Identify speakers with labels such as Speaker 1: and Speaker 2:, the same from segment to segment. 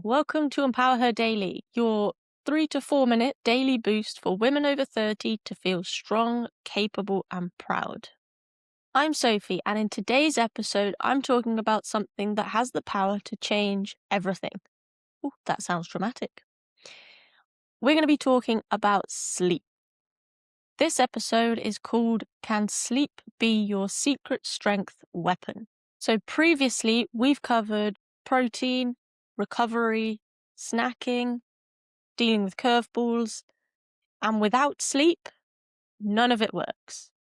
Speaker 1: Welcome to Empower Her Daily, your 3 to 4 minute daily boost for women over 30 to feel strong, capable, and proud. I'm Sophie, and in today's episode, I'm talking about something that has the power to change everything. Ooh, that sounds dramatic. We're going to be talking about sleep. This episode is called Can Sleep Be Your Secret Strength Weapon? So previously, we've covered protein, recovery, snacking, dealing with curveballs, and without sleep, none of it works.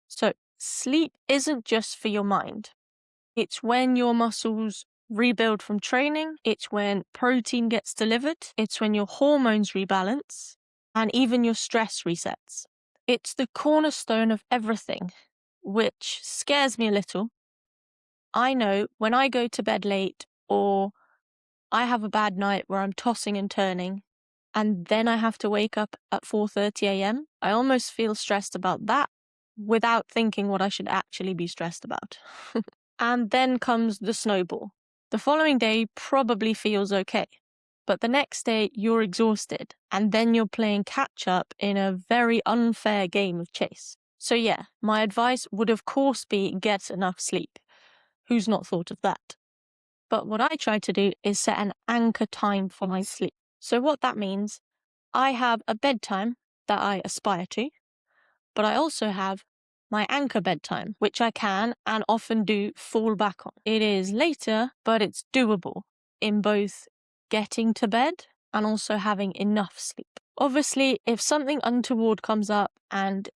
Speaker 1: So sleep isn't just for your mind. It's when your muscles rebuild from training, it's when protein gets delivered, it's when your hormones rebalance, and even your stress resets. It's the cornerstone of everything, which scares me a little. I know when I go to bed late or I have a bad night where I'm tossing and turning, and then I have to wake up at 4:30 a.m., I almost feel stressed about that without thinking what I should actually be stressed about. And then comes the snowball. The following day probably feels okay, but the next day you're exhausted, and then you're playing catch up in a very unfair game of chase. So yeah, my advice would of course be get enough sleep. Who's not thought of that? But what I try to do is set an anchor time for my sleep. So what that means, I have a bedtime that I aspire to, but I also have my anchor bedtime, which I can and often do fall back on. It is later, but it's doable in both getting to bed and also having enough sleep. Obviously, if something untoward comes up and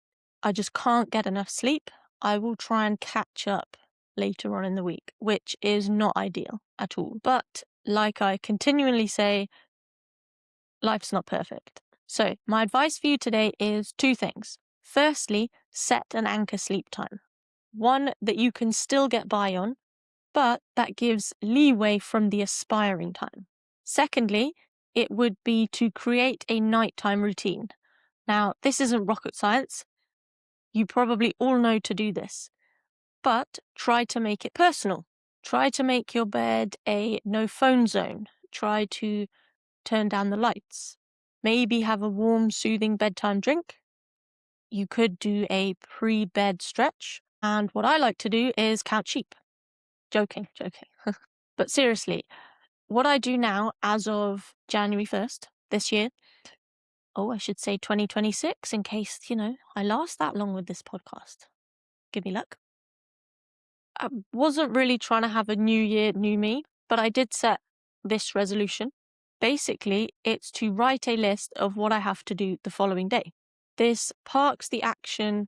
Speaker 1: I just can't get enough sleep, I will try and catch up later on in the week, which is not ideal at all. But like I continually say, life's not perfect. So my advice for you today is two things. Firstly, set an anchor sleep time. One that you can still get by on, but that gives leeway from the aspiring time. Secondly, it would be to create a nighttime routine. Now, this isn't rocket science. You probably all know to do this, but try to make it personal. Try to make your bed a no phone zone. Try to turn down the lights. Maybe have a warm, soothing bedtime drink. You could do a pre-bed stretch. And what I like to do is count sheep. Joking. But seriously, what I do now as of January 1st this year, I should say 2026 in case, I last that long with this podcast. Give me luck. I wasn't really trying to have a new year, new me, but I did set this resolution. Basically, it's to write a list of what I have to do the following day. This parks the action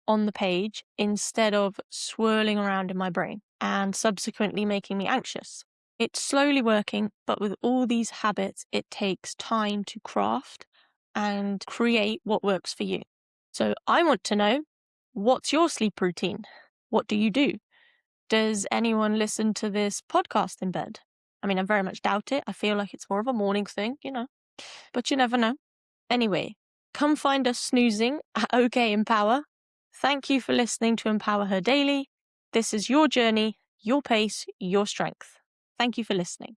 Speaker 1: on the page instead of swirling around in my brain and subsequently making me anxious. It's slowly working, but with all these habits, it takes time to craft and create what works for you. So I want to know, what's your sleep routine? What do you do? Does anyone listen to this podcast in bed? I mean, I very much doubt it. I feel like it's more of a morning thing, but you never know. Anyway, come find us snoozing at OK Empower. Thank you for listening to Empower Her Daily. This is your journey, your pace, your strength. Thank you for listening.